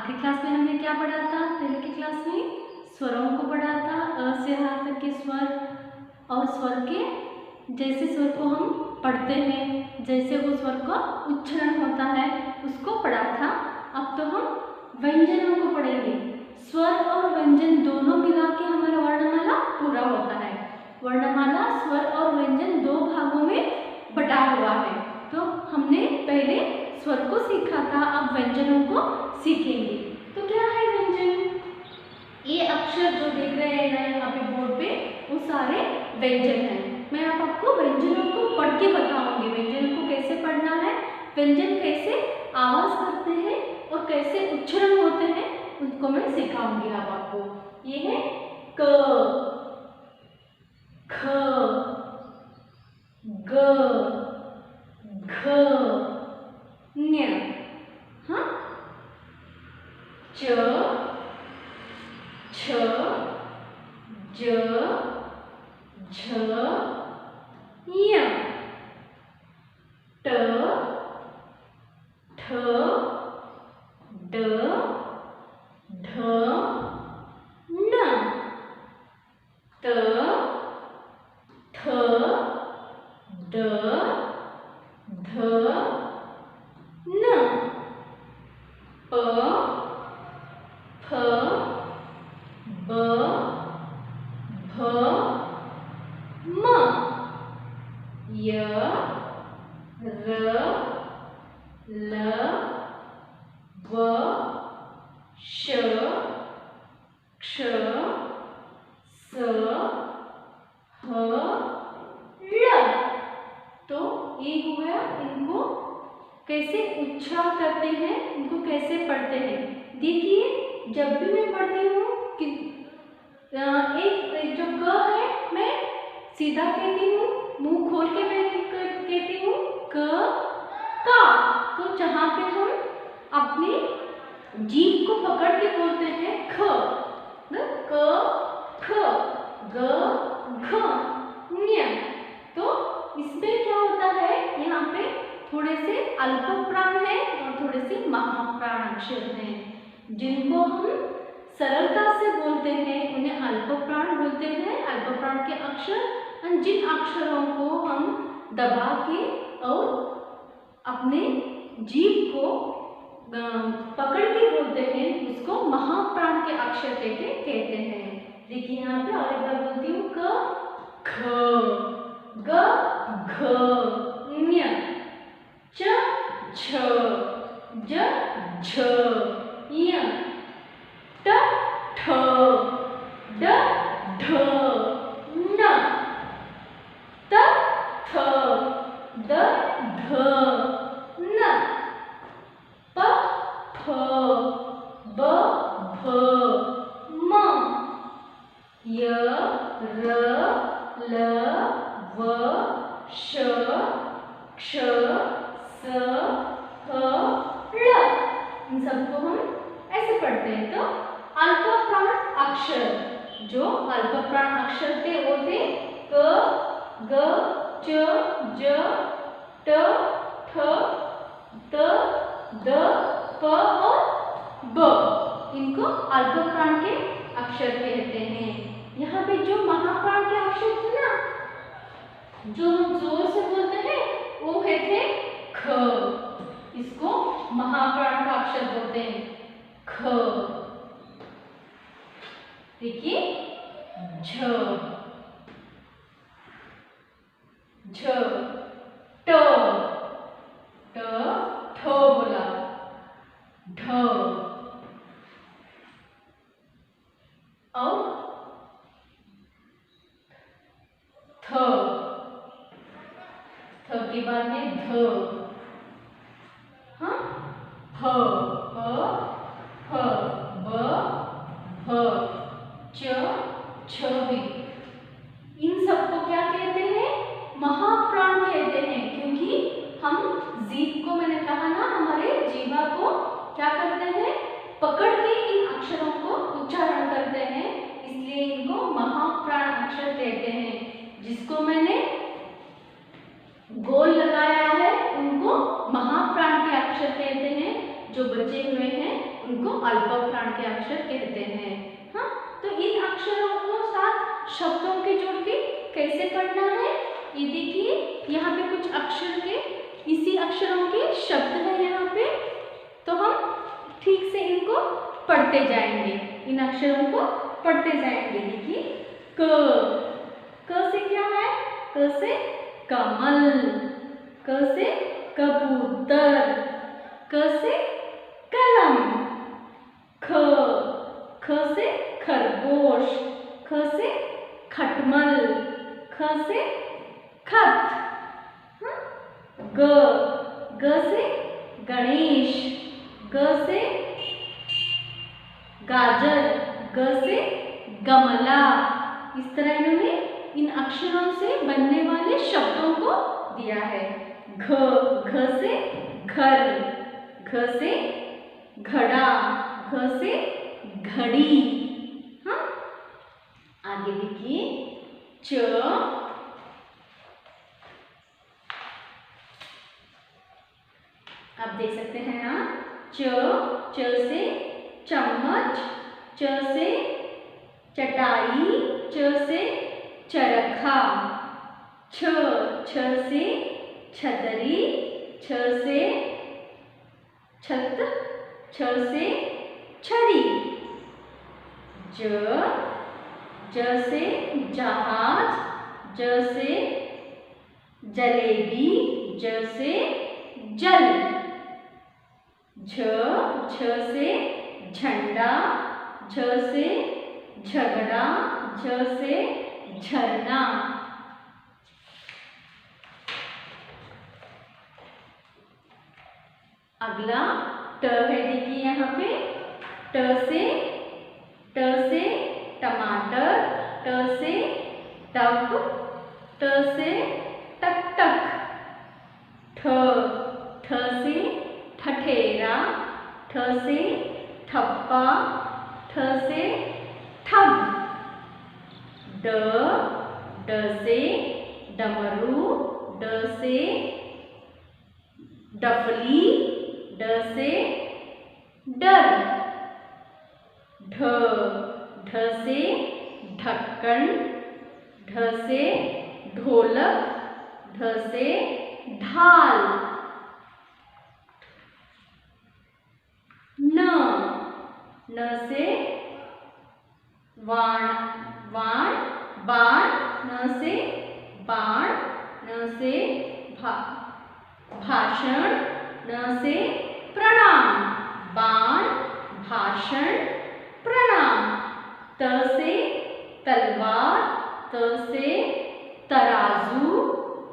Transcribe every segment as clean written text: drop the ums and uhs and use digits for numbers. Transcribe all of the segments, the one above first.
आखिरी क्लास में हमने क्या पढ़ा था? पहले की क्लास में स्वरों को पढ़ा था, अ से ह तक के स्वर और स्वर के जैसे स्वर को हम पढ़ते हैं, जैसे वो स्वर का उच्चारण होता है उसको पढ़ा था। अब तो हम व्यंजनों को पढ़ेंगे। स्वर और व्यंजन दोनों मिला के हमारा वर्णमाला पूरा होता है। वर्णमाला स्वर और व्यंजन दो भागों में बटा हुआ है। तो हमने पहले स्वर को सीखा था, अब व्यंजनों को सीखेंगे। तो क्या है व्यंजन? ये अक्षर जो देख रहे हैं ना यहाँ पे बोर्ड पे, वो सारे व्यंजन हैं। मैं अब आपको व्यंजनों को पढ़ के बताऊंगी। व्यंजनों को कैसे पढ़ना है, व्यंजन कैसे आवाज करते हैं और कैसे उच्चारण होते हैं, उसको मैं सिखाऊंगी अब आपको। ये है क, ख, ग, घ, ञ, हाँ, च, छ, ज, झ, य, ट, ठ, ड, ढ, न, त, थ, ड, ध, न, प, फ, ब, भ, म, य, र, ल, व, श, क्ष, स, ह, ल। तो ये हो गया। इनको कैसे उच्चार करते हैं, इनको कैसे पढ़ते हैं। देखिए जब भी मैं पढ़ती हूँ कि एक जो क है मैं सीधा कहती हूँ, मुंह खोल के मैं कहती हूँ क, का। तो जहाँ पे हम अपनी जीभ को पकड़ के बोलते हैं ख, क, ख, ग, घ, ञ। तो इसमें क्या होता है, यहाँ पे थोड़े से अल्प प्राण है और थोड़े से महाप्राण अक्षर हैं। जिनको हम सरलता से बोलते हैं उन्हें अल्प प्राण बोलते हैं, अल्प प्राण के अक्षर। और जिन अक्षरों को हम दबा के और अपने जीभ को पकड़ के बोलते हैं उसको महाप्राण के अक्षर कहते हैं। देखिए यहाँ पे और एक बार बोलती हूँ क, ख, ग, घ, ञ, च, छ, ज, झ, य, ट, ठ, ड, ढ, न, त, थ, द, ध, न, प, फ, ब, भ, म, य, र, ल, व, श, क्ष, स, ह, ल। इन सबको हम ऐसे पढ़ते हैं। तो अल्प प्राण अक्षर, जो अल्प प्राण अक्षर थे वो थे क, ग, च, ज, ट, ठ, त, द, प और ब। इनको अल्प प्राण के अक्षर कहते हैं। यहाँ पे जो महाप्राण के अक्षर थे ना, जो हम जोर से बोलते हैं, वो है थे ख। इसको महाप्राण का अक्षर बोलते हैं ख। देखिए झ, झ, ट, ट, ठ बोला, ढ, और थ, थ के बाद में ध, हाँ, फ, फ, ब, भ, च, छ भी। इन सबको क्या कहते हैं? महाप्राण कहते हैं। क्योंकि हम जीभ को, मैंने कहा ना, हमारे जीवा को क्या करते हैं, पकड़ के इन अक्षरों को उच्चारण करते हैं, इसलिए इनको महाप्राण अक्षर कहते हैं। जिसको मैंने गोल लगाया है उनको महाप्राण के अक्षर कहते हैं, जो बचे हुए हैं उनको अल्पप्राण के अक्षर कहते हैं। हाँ, तो इन अक्षरों को साथ शब्दों के जोड़ के कैसे पढ़ना है, ये देखिए यहाँ पे कुछ अक्षर के, इसी अक्षरों के शब्द हैं यहाँ पे, तो हम ठीक से इनको पढ़ते जाएंगे, इन अक्षरों को पढ़ते जाएंगे। देखिए क से क्या है, क से कमल, क से कबूतर, क से कलम, ख से खरगोश, ख से खटमल, ख से खत, ग से गणेश, ग से गाजर, ग से गमला। इस तरह इन्होंने इन अक्षरों से बनने वाले शब्दों को दिया है। घ से घर, घ से घड़ा, घ से घड़ी। हाँ, आगे देखिए च, आप देख सकते हैं यहाँ च से चम्मच, च से चटाई, च से चरखा, छ से छतरी, छ से छत, छ से छड़ी, ज से जहाज, ज से जलेबी, ज से जल, झ से झंडा, झ से झगड़ा, झ से झरना। अगला ट है, देखिए यहाँ पे ट से टमाटर, ट से टब, ट से टकटक, ठ से ठठेरा, ठ से ठप्पा, ठ से ठग, ड से डमरू, ड से डफली, ड से डर, ढ से ढक्कन, ढ से ढोलक, ढ से ढाल, न से बाण, न से बाण, न से भाषण, न से प्रणाम, बाण, भाषण, प्रणाम, त से तलवार, त से तराजू,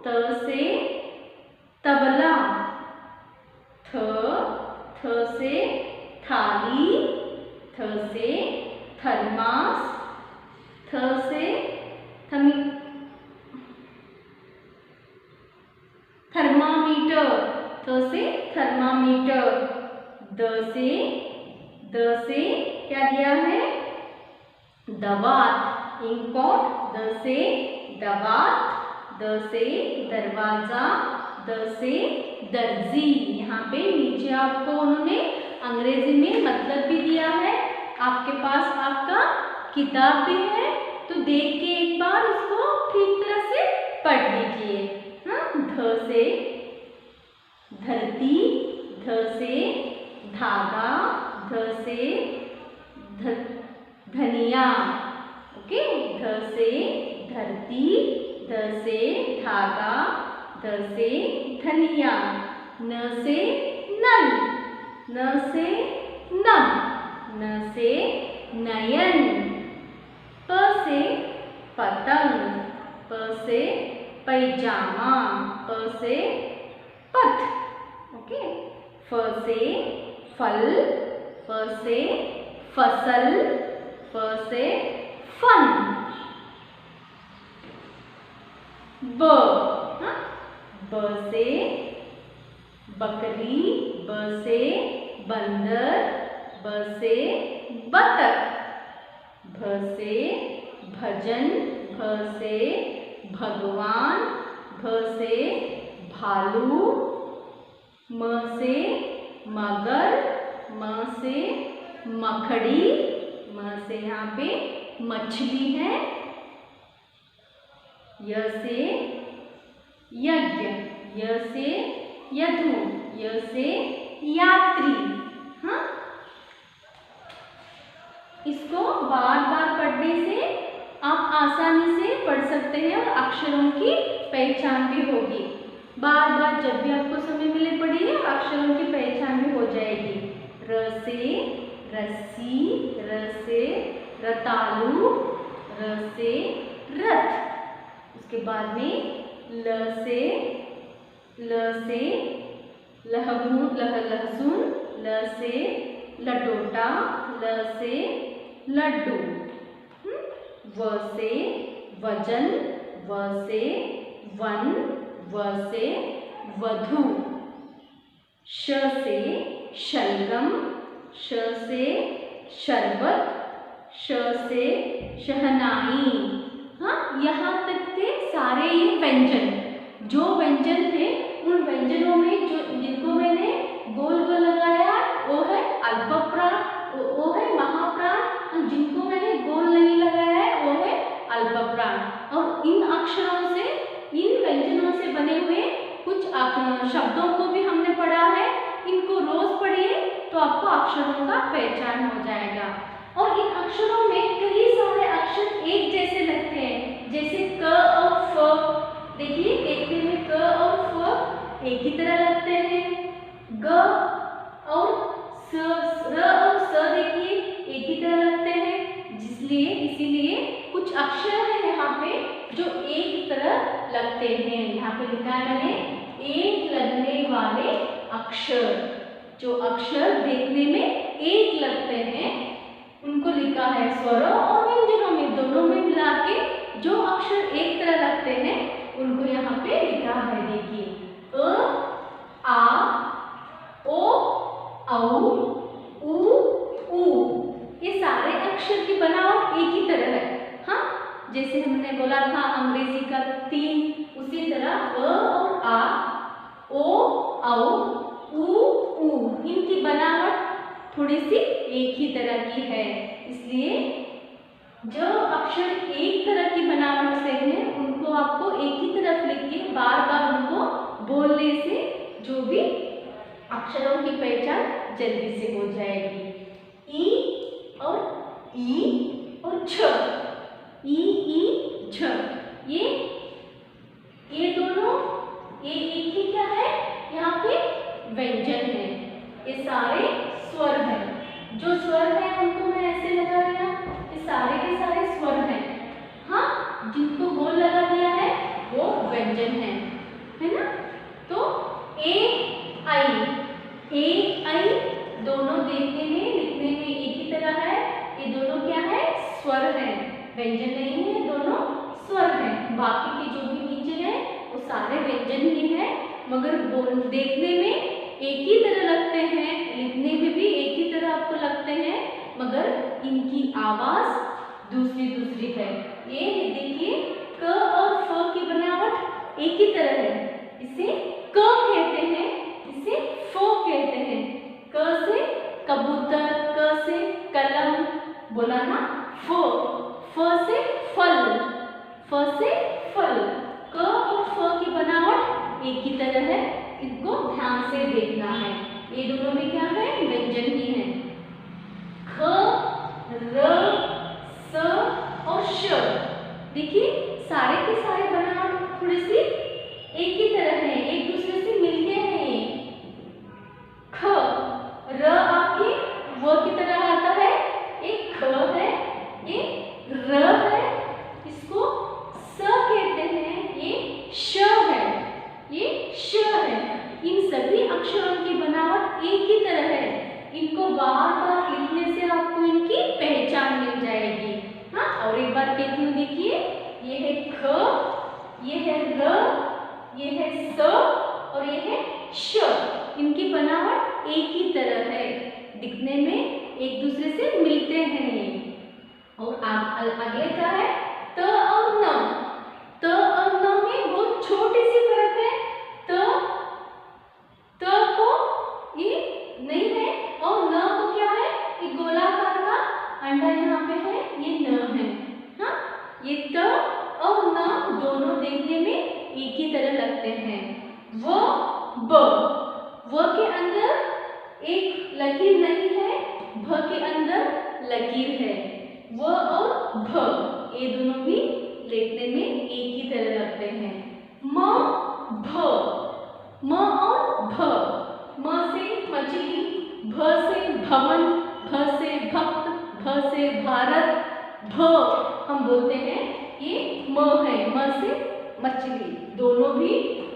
त से तबला, थ से थाली, थ से थर्मास, थ से थर्मामीटर, थ से थर्मामीटर, द से क्या दिया है, दवात, इंकॉट, द से दवात, द से दरवाजा, द से दर्जी। यहाँ पे नीचे आपको उन्होंने अंग्रेजी में मतलब भी दिया है, आपके पास आपका किताब भी है, तो देख के एक बार इसको ठीक तरह से पढ़ लीजिए। हाँ, ध से धरती, ध से धागा, ध से धनिया, ओके, ध से धरती, ध से धागा, ध से धनिया, न से नल, न से नभ, न से नयन, प से पतंग, प से पैजामा, प से पथ, ओके, फ से फल, फ से फसल, फ से फन, ब, हाँ? ब से बकरी, ब से बंदर, ब से बतख, भ से भजन, भ से भगवान, भ से भालू, म से मगर, म से मखड़ी, म से यहाँ पे मछली है, य से यज्ञ, य से यदु, य से यात्री। हाँ, इसको बार बार पढ़ने से आप आसानी से पढ़ सकते हैं और अक्षरों की पहचान भी होगी। बार बार जब भी आपको समय मिले पढ़िए और अक्षरों की पहचान भी हो जाएगी। र से रस्सी, र से रतालू, र से रथ। उसके बाद में ल से लहसुन, ल से लटोटा, ल से लड्डू, व से वजन, व से वन, व से वधु, श से शलगम, श से शरबत, श से शहनाई। हाँ, यहाँ तक के सारे ये व्यंजन, जो व्यंजन थे उन व्यंजनों में जिनको मैंने गोल गोल लगाया वो है अल्पप्राण, वो है महाप्राण, जिनको मैंने गोल नहीं लगाया है वो है अल्पप्राण। और इन अक्षरों से, इन व्यंजनों से बने हुए कुछ शब्दों को भी हमने पढ़ा है। इनको रोज पढ़िए तो आपको अक्षरों का पहचान हो जाएगा। और इन अक्षरों में कई सारे अक्षर एक जैसे लगते हैं, जैसे क और फ। देखिए, देखने में क और फ एक ही तरह लगते हैं। ग और स, र और स देखिए एक ही तरह लगते हैं। इसीलिए कुछ अक्षर है यहाँ पे जो एक तरह लगते हैं। यहाँ पे लिखा है मैंने एक लगने वाले अक्षर। जो अक्षर देखने में एक लगते हैं उनको लिखा है स्वरों और व्यंजनों में, दोनों में मिला के जो अक्षर एक तरह लगते हैं उनको यहाँ पे लिखा है। देखिए, अ, आ, ओ, औ, उ, ऊ, ये सारे अक्षर की बनावट एक ही तरह है। हाँ, जैसे हमने बोला था अंग्रेजी का 3, उसी तरह अ और आ, ओ, औ, उ, ऊ, इनकी बनावट थोड़ी सी एक ही तरह की है। इसलिए जो अक्षर एक तरह की बनावट से हैं उनको आपको एक ही तरफ लिख के बार बार उनको बोलने से जो भी अक्षरों की पहचान जल्दी से हो जाएगी। ई और छ, ई छ, ये दोनों ये एक ही क्या है, यहाँ पे व्यंजन है। ये सारे स्वर हैं। जो स्वर हैं उनको मैं ऐसे लगा दिया, ये सारे के सारे स्वर हैं। हाँ, जिनको गोल लगा दिया है वो व्यंजन है ना। तो ए आई दोनों देखने में लिखने में एक ही तरह है। ये दोनों क्या है, स्वर हैं, व्यंजन नहीं है, दोनों स्वर हैं। बाकी के जो भी नीचे हैं वो सारे व्यंजन ही हैं, मगर देखने में एक ही तरह लगते हैं, लिखने में भी एक ही तरह आपको लगते हैं, मगर इनकी आवाज दूसरी दूसरी है। ये देखिए, क और फ की बनावट एक ही तरह है। इसे क कहते हैं, इसे फ कहते हैं। क से कबूतर, क से कलम, बोला ना, फ से फल, फ से फल। क और फ की बनावट एक ही तरह है, इनको ध्यान से देखना है। ये दोनों में क्या है, व्यंजन ही है। ख, र, स और श। देखिए, सारे के सारे बनावट थोड़ी सी एक ही तरह है, एक दूसरे से मिलते हैं। ये ख, र आके व की तरह आता है, एक ख है, ये र है, इसको स कहते हैं, ये श है, ये श है। इन सभी अक्षरों की बनावट एक ही तरह है। इनको बार बार लिखने से आपको इनकी पहचान मिल जाएगी। हाँ, और एक बार कहती हूँ, देखिए, ये है ख, ये है र, ये है स और ये है श। इनकी बनावट एक ही तरह है, दिखने में एक दूसरे से मिलते हैं ये। और अगले का है त और न। त और न में बहुत छोटी सी फर्क है। त को ये नहीं है और न को क्या है, ये गोला अंडा यहाँ पे है, ये न है। हाँ, ये त और न दोनों देखने में एक ही तरह लगते हैं। व के अंदर एक लकीर नहीं है, भ के अंदर लकीर है। व और भ ये दोनों भी देखने में एक ही तरह लगते हैं। म और भ, म से मछली, भ से भवन, भ से भक्त, भ से भारत, भ हम बोलते हैं ये म है, म से मछली। दोनों भी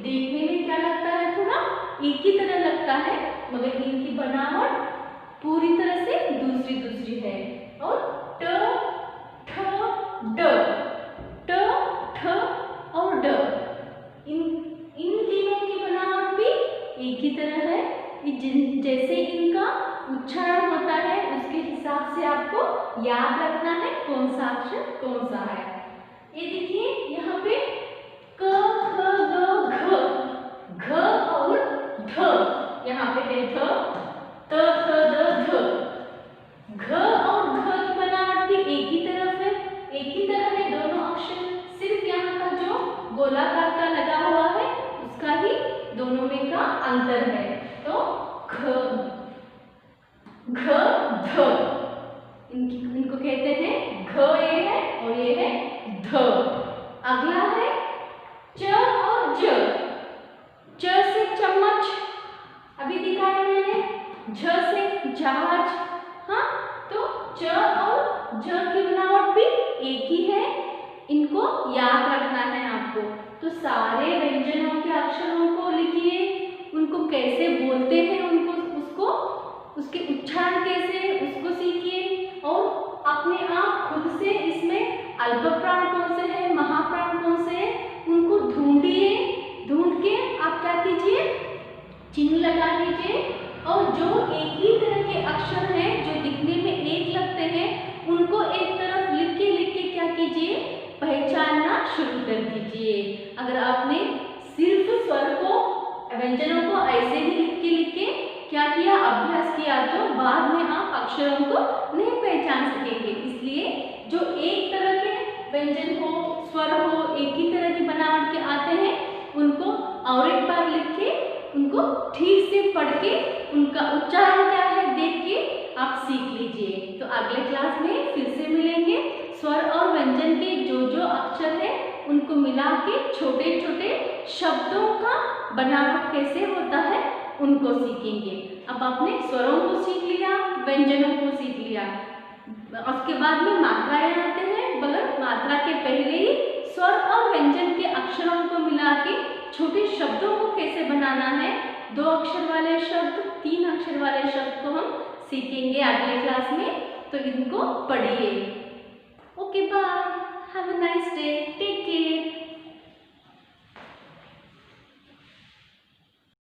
देखने में क्या लगता है, थोड़ा एक ही तरह लगता है, मगर इनकी बनावट पूरी तरह से दूसरी है। और ट, ठ, ड, ट, ठ और ड, इन तीनों की बनावट भी एक ही तरह है। जैसे इनका उच्चारण होता है उसके हिसाब से आपको याद रखना है कौन सा अक्षर कौन सा है। ये देखिए यहाँ पे क, ख, ग, घ, घ और ध, यहाँ पे है ध, त, थ, द, ध। घ और घ की बनावट भी एक ही तरफ है, एक ही तरह है दोनों अक्षर, सिर्फ यहाँ का जो गोलाकार का लगा हुआ है उसका ही दोनों में का अंतर है। तो घ, घ, ध, इनको कहते हैं घ, ये है और ये है ध। अगला है च और ज। च से चम्मच अभी दिखाया मैंने, झ से जहाज। हाँ, तो च और ज की बनावट भी एक ही है, इनको याद रखना है आपको। तो सारे व्यंजनों के अक्षरों को लिखिए, उनको कैसे बोलते हैं, उनको उसके उच्चारण कैसे उसको सीखिए, और अपने आप खुद से इसमें अल्प प्राण कौन से है, महाप्राण कौन से है, उनको ढूंढिए। ढूंढ के आप क्या कीजिए, चिन्ह लगा लीजिए, और जो एक ही तरह के अक्षर हैं जो दिखने में एक लगते हैं उनको एक तरफ लिख के क्या कीजिए, पहचानना शुरू कर दीजिए। अगर आपने सिर्फ स्वर को, व्यंजनों को ऐसे ही लिख के क्या किया, अभ्यास किया, तो बाद में आप अक्षरों को नहीं पहचान सकेंगे। इसलिए जो एक तरह के व्यंजन हो, स्वर हो, एक ही तरह की बनावट के आते हैं, उनको और एक बार लिख के उनको ठीक से पढ़ के उनका उच्चारण क्या है देख के आप सीख लीजिए। तो अगले क्लास में फिर से मिलेंगे। स्वर और व्यंजन के जो अक्षर है उनको मिला के छोटे छोटे शब्दों का बनावट कैसे होता है उनको सीखेंगे। अब आपने स्वरों को सीख लिया, व्यंजनों को सीख लिया, उसके बाद में मात्राएं आते हैं, मगर मात्रा के पहले ही स्वर और व्यंजन के अक्षरों को मिला के छोटे शब्दों को कैसे बनाना है, 2 अक्षर वाले शब्द, 3 अक्षर वाले शब्द को हम सीखेंगे अगले क्लास में। तो इनको पढ़िए। Okay, bye, have a nice day, take care.